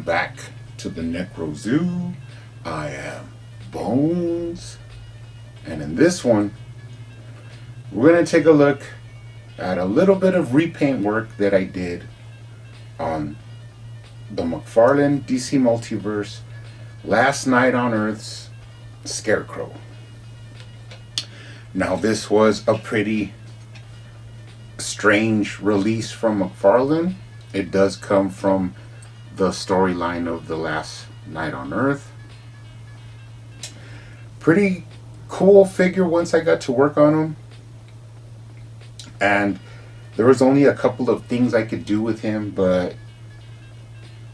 back to the Necro Zoo. I am Bones, and in this one, we're going to take a look at a little bit of repaint work that I did on the McFarlane DC Multiverse Last Night on Earth's Scarecrow. Now, this was a pretty strange release from McFarlane. It does come from the storyline of the Last Night on Earth. Pretty cool figure once I got to work on him. And there was only a couple of things I could do with him, but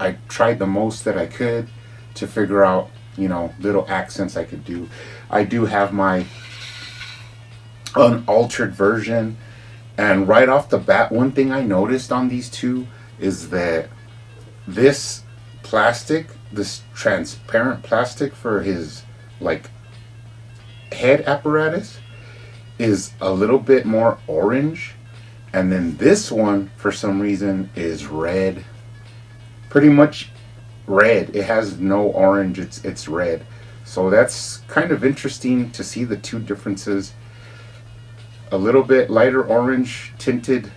I tried the most that I could to figure out, little accents I could do. I do have my unaltered version, and right off the bat, one thing I noticed on these two is that this plastic, this transparent plastic for his head apparatus, is a little bit more orange, and then this one for some reason is red, pretty much red. It has no orange, it's red. So that's kind of interesting to see the two differences. A little bit lighter orange tinted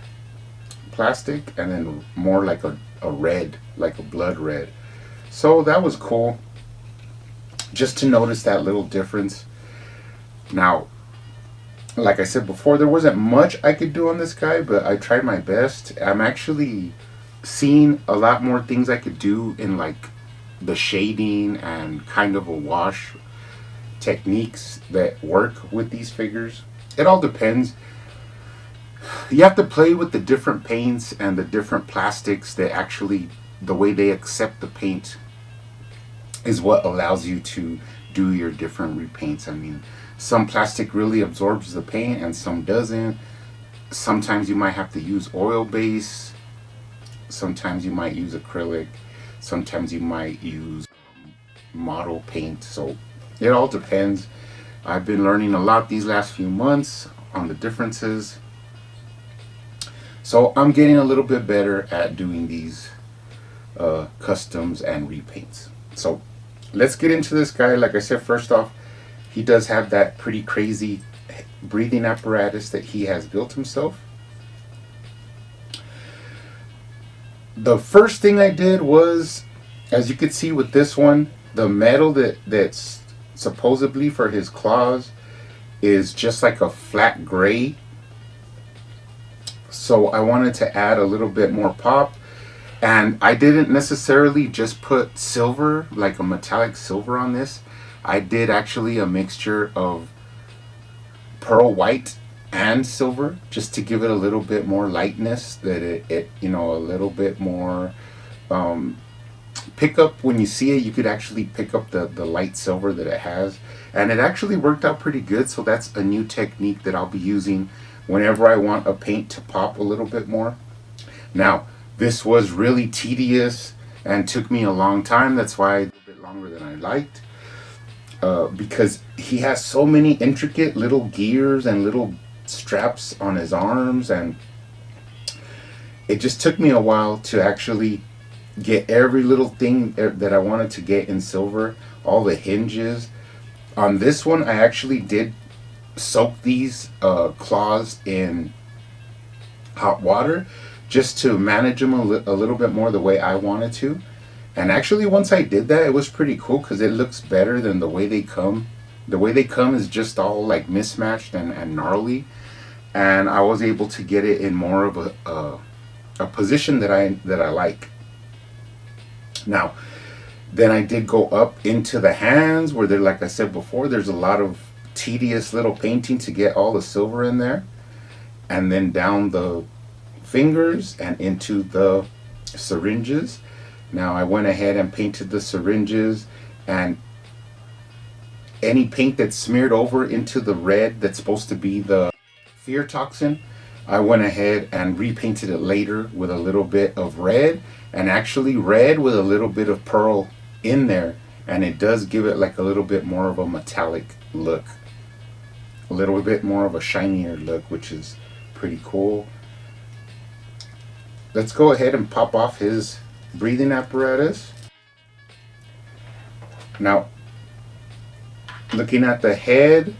plastic, and then more like a red, like a blood red. So that was cool just to notice that little difference. Now, like I said before, there wasn't much I could do on this guy, but I tried my best. I'm actually seeing a lot more things I could do in the shading and kind of a wash techniques that work with these figures. It all depends. You have to play with the different paints and the different plastics that actually, the way they accept the paint is what allows you to do your different repaints. I mean, some plastic really absorbs the paint and some doesn't. Sometimes you might have to use oil base. Sometimes you might use acrylic. Sometimes you might use model paint. So it all depends. I've been learning a lot these last few months on the differences. So I'm getting a little bit better at doing these customs and repaints. So let's get into this guy. Like I said, first off, he does have that pretty crazy breathing apparatus that he has built himself. The first thing I did was, as you could see with this one, the metal that's supposedly for his claws is just like a flat gray. So I wanted to add a little bit more pop, and I didn't necessarily just put silver, like a metallic silver on this. I did actually a mixture of pearl white and silver, just to give it a little bit more lightness, that it a little bit more pick up. When you see it, you could actually pick up the light silver that it has, and it actually worked out pretty good. So that's a new technique that I'll be using whenever I want a paint to pop a little bit more. Now, this was really tedious and took me a long time. That's why a little bit longer than I liked, because he has so many intricate little gears and little straps on his arms, and it just took me a while to actually get every little thing that I wanted to get in silver. All the hinges on this one, I actually did soak these claws in hot water just to manage them a little bit more the way I wanted to. And actually, once I did that, it was pretty cool because it looks better than the way they come. The way they come is just all mismatched and gnarly, and I was able to get it in more of a position that I like. Now, then I did go up into the hands, where there, like I said before, there's a lot of tedious little painting to get all the silver in there, and then down the fingers and into the syringes. Now I went ahead and painted the syringes, and any paint that's smeared over into the red that's supposed to be the fear toxin, I went ahead and repainted it later with a little bit of red, and actually red with a little bit of pearl in there, and it does give it a little bit more of a metallic look, a little bit more of a shinier look, which is pretty cool. Let's go ahead and pop off his breathing apparatus. Now, looking at the head,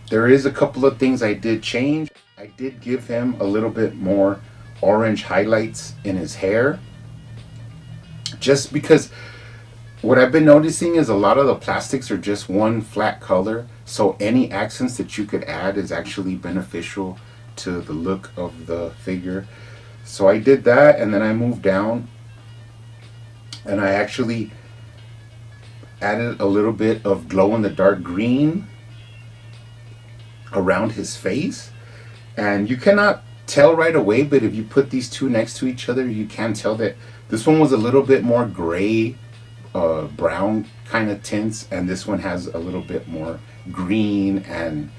there is a couple of things I did change. I did give him a little bit more orange highlights in his hair. Just because what I've been noticing is a lot of the plastics are just one flat color. So any accents that you could add is actually beneficial to the look of the figure. So I did that, and then I moved down and I actually added a little bit of glow in the dark green around his face. And you cannot tell right away, but if you put these two next to each other, you can tell that this one was a little bit more gray, brown kind of tints, and this one has a little bit more green and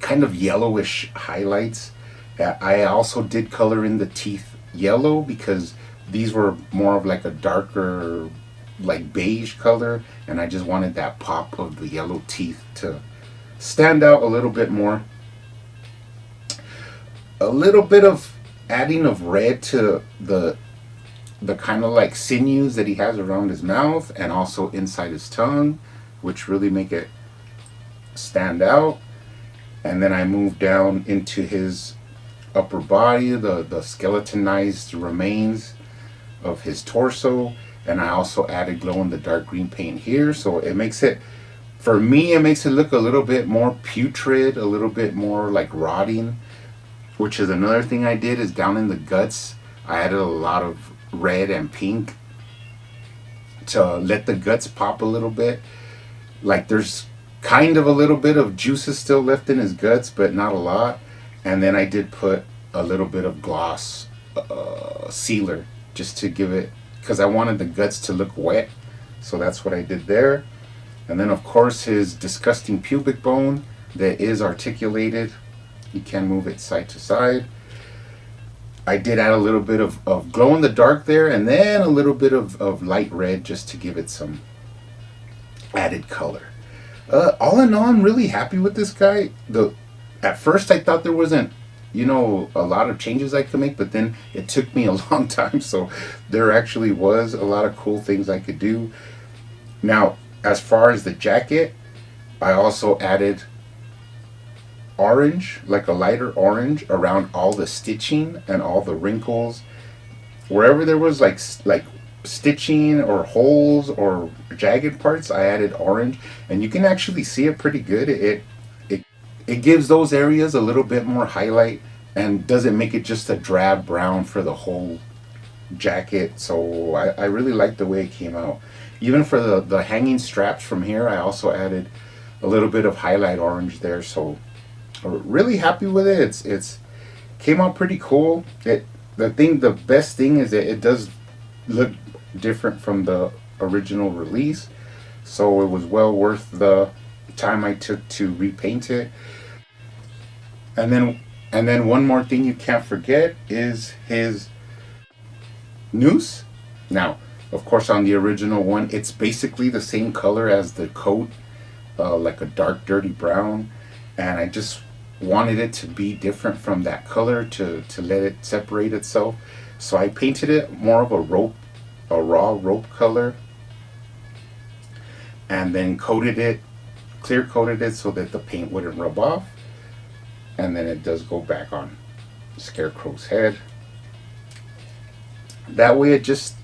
kind of yellowish highlights. I also did color in the teeth yellow because these were more of like a darker, like beige color, and I just wanted that pop of the yellow teeth to stand out a little bit more. A little bit of adding of red to the kind of like sinews that he has around his mouth and also inside his tongue, which really make it stand out. And then I moved down into his upper body, the skeletonized remains of his torso, and I also added glow in the dark green paint here. So it makes it, for me, it makes it look a little bit more putrid, a little bit more like rotting, which is another thing I did is down in the guts, I added a lot of red and pink to let the guts pop a little bit. Like there's kind of a little bit of juices still left in his guts, but not a lot. And then I did put a little bit of gloss sealer just to give it, because I wanted the guts to look wet. So that's what I did there. And then of course his disgusting pubic bone that is articulated. You can move it side to side. I did add a little bit of glow in the dark there, and then a little bit of light red just to give it some added color. All in all, I'm really happy with this guy. At first I thought there wasn't, a lot of changes I could make, but then it took me a long time, so there actually was a lot of cool things I could do. Now, as far as the jacket, I also added orange, like a lighter orange, around all the stitching and all the wrinkles. Wherever there was like stitching or holes or jagged parts, I added orange, and you can actually see it pretty good. It gives those areas a little bit more highlight and doesn't make it just a drab brown for the whole jacket. So I really like the way it came out. Even for the hanging straps from here, I also added a little bit of highlight orange there. So I'm really happy with it. It's came out pretty cool. The best thing is that it does look different from the original release. So it was well worth the time I took to repaint it. And then one more thing you can't forget is his noose. Now, of course, on the original one, it's basically the same color as the coat, like a dark, dirty brown. And I just wanted it to be different from that color to let it separate itself. So I painted it more of a raw rope color, and then clear coated it so that the paint wouldn't rub off. And then it does go back on Scarecrow's head. That way it just,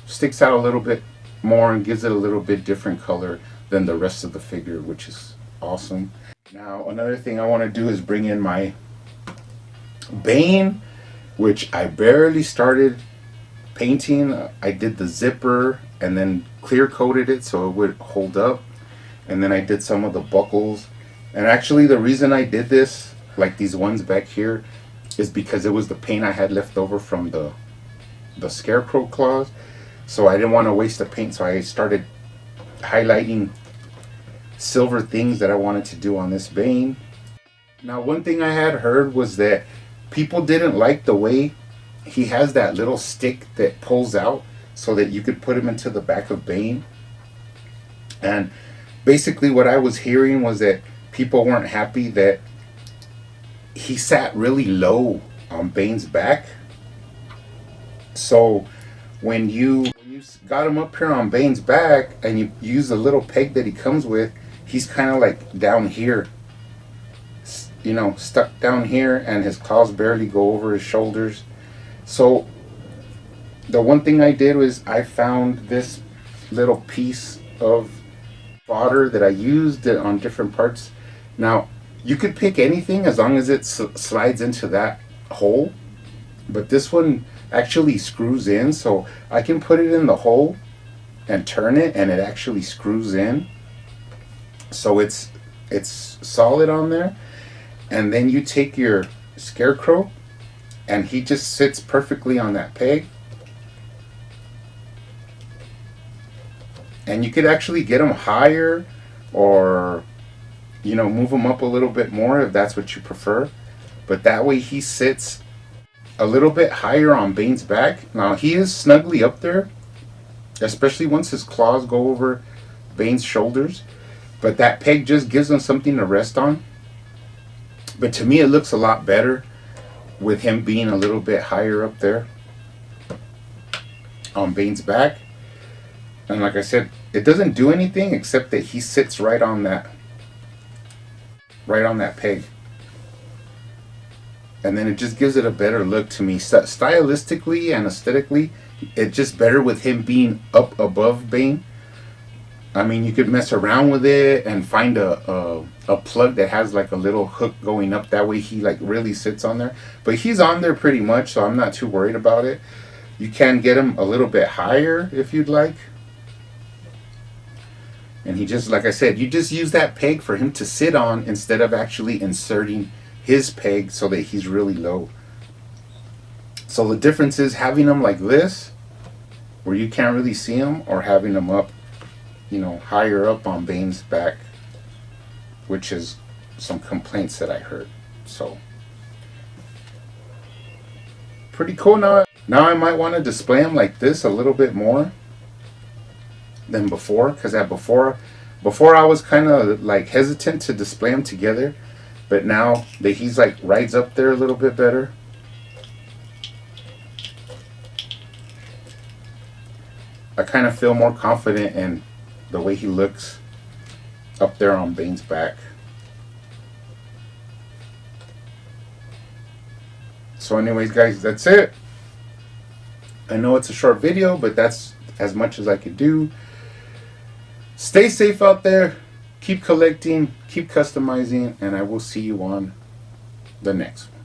sticks out a little bit more and gives it a little bit different color than the rest of the figure, which is awesome. Now, another thing I want to do is bring in my Bane, which I barely started painting. I did the zipper and then clear coated it so it would hold up. And then I did some of the buckles. And actually the reason I did this, like these ones back here, is because it was the paint I had left over from the Scarecrow claws. So I didn't want to waste the paint, so I started highlighting silver things that I wanted to do on this Bane. Now, one thing I had heard was that people didn't like the way he has that little stick that pulls out so that you could put him into the back of Bane. And basically what I was hearing was that people weren't happy that he sat really low on Bane's back. So when you got him up here on Bane's back and you use the little peg that he comes with, he's kind of like down here, you know, stuck down here, and his claws barely go over his shoulders. So the one thing I did was I found this little piece of fodder that I used it on different parts. Now you could pick anything as long as it slides into that hole, but this one actually screws in, so I can put it in the hole and turn it and it actually screws in, so it's solid on there. And then you take your Scarecrow and he just sits perfectly on that peg, and you could actually get him higher, or you know, move him up a little bit more if that's what you prefer, but that way he sits a little bit higher on Bane's back. Now he is snugly up there, especially once his claws go over Bane's shoulders, but that peg just gives him something to rest on. But to me it looks a lot better with him being a little bit higher up there on Bane's back. And like I said, it doesn't do anything except that he sits right on that peg. And then it just gives it a better look to me. Stylistically and aesthetically, it's just better with him being up above Bane. I mean, you could mess around with it and find a plug that has like a little hook going up. That way he like really sits on there. But he's on there pretty much, so I'm not too worried about it. You can get him a little bit higher if you'd like. And he just, like I said, you just use that peg for him to sit on instead of actually inserting his peg so that he's really low. So the difference is having him like this, where you can't really see him, or having him up, you know, higher up on Bane's back, which is some complaints that I heard. So pretty cool. Now I might want to display him like this a little bit more than before, because before I was kind of like hesitant to display them together, but now that he's like rides up there a little bit better, I kind of feel more confident in the way he looks up there on Bane's back. So anyways guys, that's it. I know it's a short video, but that's as much as I could do. Stay safe out there, keep collecting, keep customizing, and I will see you on the next one.